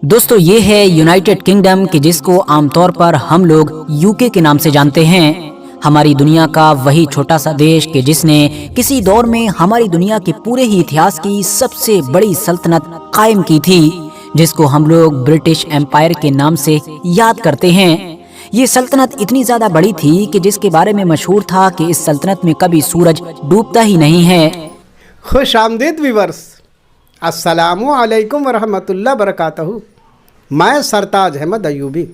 दोस्तों ये है यूनाइटेड किंगडम कि जिसको आमतौर पर हम लोग यूके के नाम से जानते हैं। हमारी दुनिया का वही छोटा सा देश कि जिसने किसी दौर में हमारी दुनिया के पूरे ही इतिहास की सबसे बड़ी सल्तनत कायम की थी, जिसको हम लोग ब्रिटिश एम्पायर के नाम से याद करते हैं। ये सल्तनत इतनी ज्यादा बड़ी थी कि जिसके बारे में मशहूर था कि इस सल्तनत में कभी सूरज डूबता ही नहीं है। खुश आमदीद व्यूअर्स, अस्सलामु अलैकुम वरहमतुल्लाह बरकातहू। मैं सरताज अहमद अयूबी।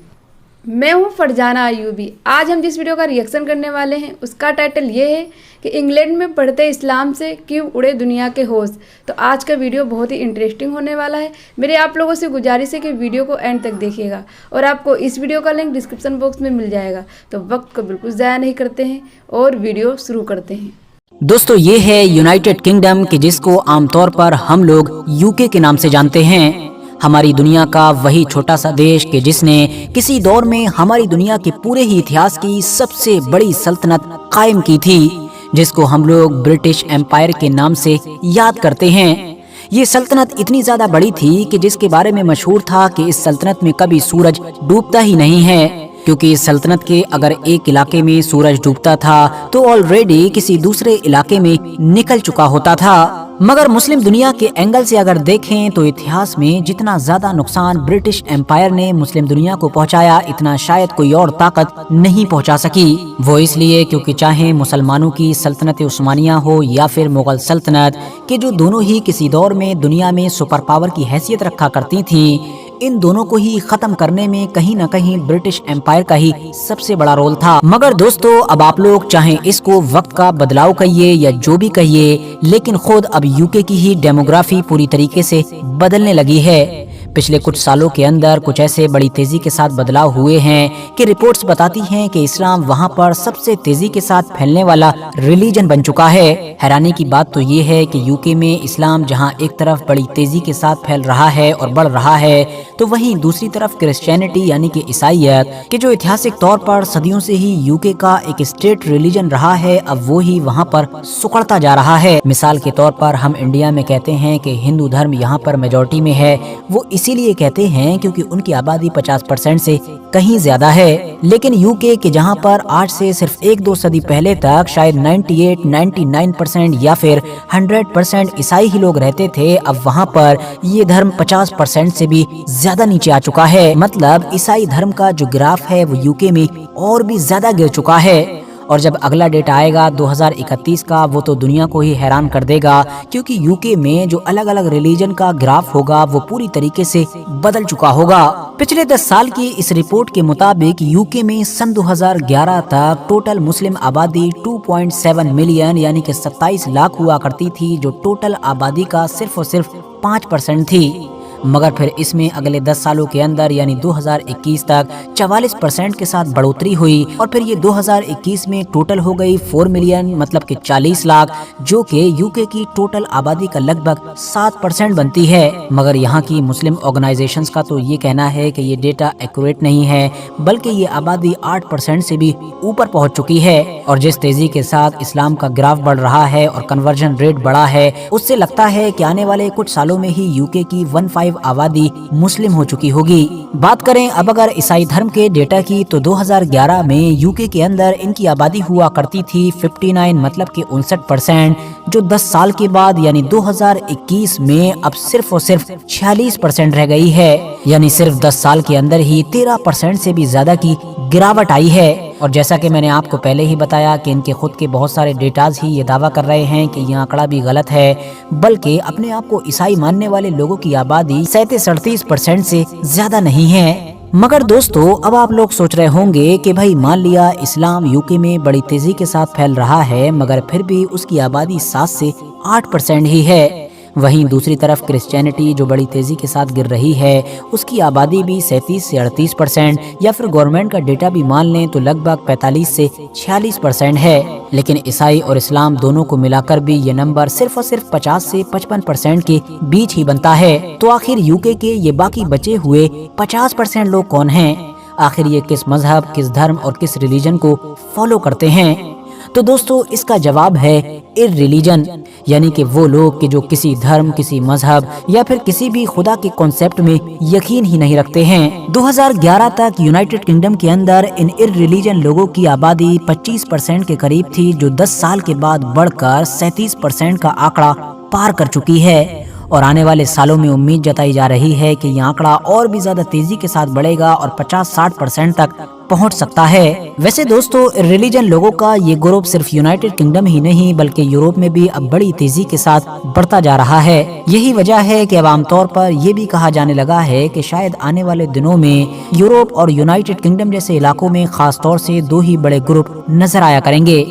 मैं हूँ फरजाना अयूबी। आज हम जिस वीडियो का रिएक्शन करने वाले हैं उसका टाइटल ये है कि इंग्लैंड में पढ़ते इस्लाम से क्यों उड़े दुनिया के होश। तो आज का वीडियो बहुत ही इंटरेस्टिंग होने वाला है। मेरे आप लोगों से गुजारिश है कि वीडियो को एंड तक देखिएगा और आपको इस वीडियो का लिंक डिस्क्रिप्शन बॉक्स में मिल जाएगा। तो वक्त को बिल्कुल ज़ाया नहीं करते हैं और वीडियो शुरू करते हैं। दोस्तों ये है यूनाइटेड किंगडम कि जिसको आमतौर पर हम लोग यूके के नाम से जानते हैं। हमारी दुनिया का वही छोटा सा देश कि जिसने किसी दौर में हमारी दुनिया के पूरे ही इतिहास की सबसे बड़ी सल्तनत कायम की थी, जिसको हम लोग ब्रिटिश एम्पायर के नाम से याद करते हैं। ये सल्तनत इतनी ज्यादा बड़ी थी कि जिसके बारे में मशहूर था कि इस सल्तनत में कभी सूरज डूबता ही नहीं है, क्योंकि इस सल्तनत के अगर एक इलाके में सूरज डूबता था तो ऑलरेडी किसी दूसरे इलाके में निकल चुका होता था। मगर मुस्लिम दुनिया के एंगल से अगर देखें तो इतिहास में जितना ज्यादा नुकसान ब्रिटिश एम्पायर ने मुस्लिम दुनिया को पहुंचाया, इतना शायद कोई और ताकत नहीं पहुंचा सकी। वो इसलिए क्योंकि चाहे मुसलमानों की सल्तनत उस्मानिया हो या फिर मुगल सल्तनत, के जो दोनों ही किसी दौर में दुनिया में सुपर पावर की हैसियत रखा करती थी, इन दोनों को ही खत्म करने में कहीं न कहीं ब्रिटिश एम्पायर का ही सबसे बड़ा रोल था। मगर दोस्तों अब आप लोग चाहे इसको वक्त का बदलाव कहिए या जो भी कहिए, लेकिन खुद अब यूके की ही डेमोग्राफी पूरी तरीके से बदलने लगी है। पिछले कुछ सालों के अंदर कुछ ऐसे बड़ी तेजी के साथ बदलाव हुए हैं कि रिपोर्ट्स बताती हैं कि इस्लाम वहां पर सबसे तेजी के साथ फैलने वाला रिलीजन बन चुका है। हैरानी की बात तो ये है कि यूके में इस्लाम जहां एक तरफ बड़ी तेजी के साथ फैल रहा है और बढ़ रहा है, तो वहीं दूसरी तरफ क्रिश्चियनिटी यानी कि ईसाईयत के जो ऐतिहासिक तौर पर सदियों से ही यूके का एक स्टेट रिलीजन रहा है, अब वो ही वहाँ पर सुकड़ता जा रहा है। मिसाल के तौर पर हम इंडिया में कहते हैं कि हिंदू धर्म यहाँ पर मेजॉरिटी में है, वो इसीलिए कहते हैं क्योंकि उनकी आबादी 50% से कहीं ज्यादा है। लेकिन यूके के जहाँ पर आज से सिर्फ 1-2 सदी पहले तक शायद 98-99% या फिर 100% ईसाई ही लोग रहते थे, अब वहाँ पर ये धर्म 50% से भी ज्यादा नीचे आ चुका है। मतलब ईसाई धर्म का जो ग्राफ है वो यूके में और भी ज्यादा गिर चुका है। और जब अगला डेटा आएगा 2031 का, वो तो दुनिया को ही हैरान कर देगा, क्योंकि यूके में जो अलग अलग रिलीजन का ग्राफ होगा वो पूरी तरीके से बदल चुका होगा। पिछले 10 साल की इस रिपोर्ट के मुताबिक यूके में सन 2011 तक टोटल मुस्लिम आबादी 2.7 मिलियन यानी कि 27 लाख हुआ करती थी, जो टोटल आबादी का सिर्फ और सिर्फ 5% थी। मगर फिर इसमें अगले 10 सालों के अंदर यानी 2021 तक 44% के साथ बढ़ोतरी हुई और फिर ये 2021 में टोटल हो गई 4 मिलियन मतलब कि 40 लाख, जो कि यूके की टोटल आबादी का लगभग 7% बनती है। मगर यहाँ की मुस्लिम ऑर्गेनाइजेशंस का तो ये कहना है कि ये डेटा एक्यूरेट नहीं है, बल्कि ये आबादी 8% से भी ऊपर पहुँच चुकी है। और जिस तेजी के साथ इस्लाम का ग्राफ बढ़ रहा है और कन्वर्जन रेट बढ़ा है, उससे लगता है कि आने वाले कुछ सालों में ही यूके की 1/5 आबादी मुस्लिम हो चुकी होगी। बात करें अब अगर ईसाई धर्म के डेटा की, तो 2011 में यूके के अंदर इनकी आबादी हुआ करती थी 59 मतलब कि 59%, जो 10 साल के बाद यानी 2021 में अब सिर्फ और सिर्फ 46% रह गई है। यानी सिर्फ 10 साल के अंदर ही 13% से भी ज्यादा की गिरावट आई है। और जैसा कि मैंने आपको पहले ही बताया कि इनके खुद के बहुत सारे डेटाज ही ये दावा कर रहे हैं कि ये आंकड़ा भी गलत है, बल्कि अपने आप को ईसाई मानने वाले लोगों की आबादी 37-38% से ज्यादा नहीं है। मगर दोस्तों अब आप लोग सोच रहे होंगे कि भाई मान लिया इस्लाम यूके में बड़ी तेजी के साथ फैल रहा है, मगर फिर भी उसकी आबादी 7 से 8% ही है। वहीं दूसरी तरफ क्रिश्चियनिटी जो बड़ी तेजी के साथ गिर रही है, उसकी आबादी भी 37 से 38% या फिर गवर्नमेंट का डेटा भी मान लें तो लगभग 45 से 46% है। लेकिन ईसाई और इस्लाम दोनों को मिलाकर भी ये नंबर सिर्फ और सिर्फ 50 से 55% के बीच ही बनता है। तो आखिर यूके के ये बाकी बचे हुए 50% लोग कौन हैं? आखिर ये किस मजहब, किस धर्म और किस रिलीजन को फॉलो करते हैं? तो दोस्तों इसका जवाब है इररिलीजन, यानी कि वो लोग कि जो किसी धर्म, किसी मजहब या फिर किसी भी खुदा के कॉन्सेप्ट में यकीन ही नहीं रखते हैं। 2011 तक यूनाइटेड किंगडम के अंदर इन इररिलीजन लोगों की आबादी 25% के करीब थी, जो 10 साल के बाद बढ़कर 37% का आंकड़ा पार कर चुकी है। और आने वाले सालों में उम्मीद जताई जा रही है कि यह आंकड़ा और भी ज्यादा तेजी के साथ बढ़ेगा और 50-60% तक पहुंच सकता है। वैसे दोस्तों रिलीजन लोगों का ये ग्रुप सिर्फ यूनाइटेड किंगडम ही नहीं बल्कि यूरोप में भी अब बड़ी तेजी के साथ बढ़ता जा रहा है। यही वजह है कि अब आमतौर पर यह भी कहा जाने लगा है कि शायद आने वाले दिनों में यूरोप और यूनाइटेड किंगडम जैसे इलाकों में खास तौर से दो ही बड़े ग्रुप नजर आया करेंगे,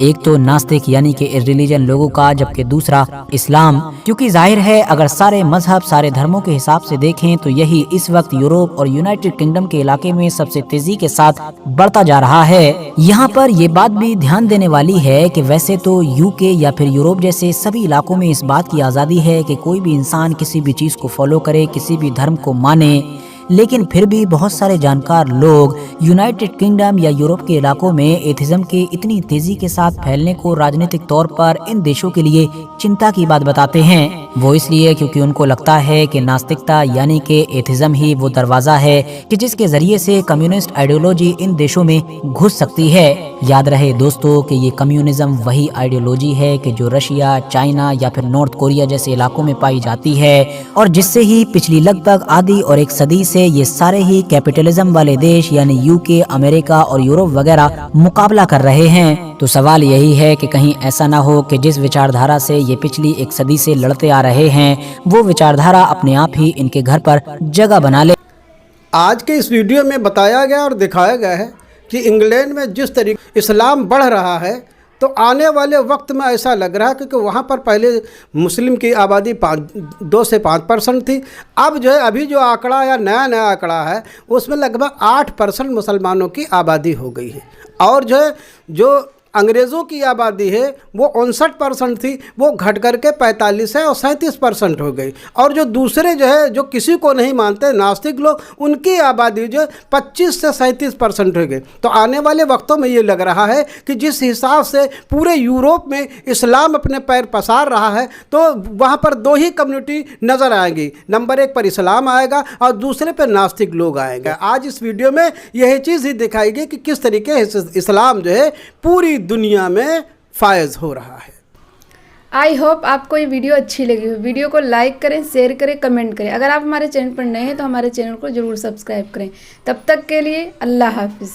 एक तो नास्तिक यानी कि इररिलीजन लोगों का, जबकि दूसरा इस्लाम। क्योंकि जाहिर है अगर सारे मजहब, सारे धर्मों के हिसाब से देखें तो यही इस वक्त यूरोप और यूनाइटेड किंगडम के इलाके में सबसे तेजी के साथ बढ़ता जा रहा है। यहाँ पर ये बात भी ध्यान देने वाली है कि वैसे तो यूके या फिर यूरोप जैसे सभी इलाकों में इस बात की आज़ादी है कि कोई भी इंसान किसी भी चीज़ को फॉलो करे, किसी भी धर्म को माने, लेकिन फिर भी बहुत सारे जानकार लोग यूनाइटेड किंगडम या यूरोप के इलाकों में एथिज्म के इतनी तेजी के साथ फैलने को राजनीतिक तौर पर इन देशों के लिए चिंता की बात बताते हैं। वो इसलिए क्योंकि उनको लगता है कि नास्तिकता यानी कि एथिज्म ही वो दरवाजा है कि जिसके जरिए से कम्युनिस्ट आइडियोलॉजी इन देशों में घुस सकती है। याद रहे दोस्तों कि ये कम्युनिज्म वही आइडियोलॉजी है कि जो रशिया, चाइना या फिर नॉर्थ कोरिया जैसे इलाकों में पाई जाती है और जिससे ही पिछली लगभग आधी और एक सदी से ये सारे ही कैपिटलिज्म वाले देश यानी यूके, अमेरिका और यूरोप वगैरह मुकाबला कर रहे हैं। तो सवाल यही है कि कहीं ऐसा ना हो कि जिस विचारधारा से ये पिछली एक सदी से लड़ते आ रहे हैं वो विचारधारा अपने आप ही इनके घर पर जगह बना ले। आज के इस वीडियो में बताया गया और दिखाया गया है कि इंग्लैंड में जिस तरीके इस्लाम बढ़ रहा है तो आने वाले वक्त में ऐसा लग रहा है क्योंकि वहाँ पर पहले मुस्लिम की आबादी 2 से 5% थी। अब जो है अभी जो आंकड़ा या नया आंकड़ा है उसमें लगभग 8% मुसलमानों की आबादी हो गई है। और जो अंग्रेज़ों की आबादी है वो 59% थी, वो घट करके 45 है और 37% हो गई। और जो दूसरे जो किसी को नहीं मानते नास्तिक लोग, उनकी आबादी 25 से 37% हो गई। तो आने वाले वक्तों में ये लग रहा है कि जिस हिसाब से पूरे यूरोप में इस्लाम अपने पैर पसार रहा है तो वहाँ पर दो ही कम्युनिटी नज़र आएंगी, नंबर 1 पर इस्लाम आएगा और दूसरे पर नास्तिक लोग आएंगे। आज इस वीडियो में यही चीज़ ही दिखाई गई कि किस तरीके से इस्लाम पूरी दुनिया में फायज हो रहा है। आई होप आपको ये वीडियो अच्छी लगी हो। वीडियो को लाइक करें, शेयर करें, कमेंट करें। अगर आप हमारे चैनल पर नए हैं तो हमारे चैनल को जरूर सब्सक्राइब करें। तब तक के लिए अल्लाह हाफिज़।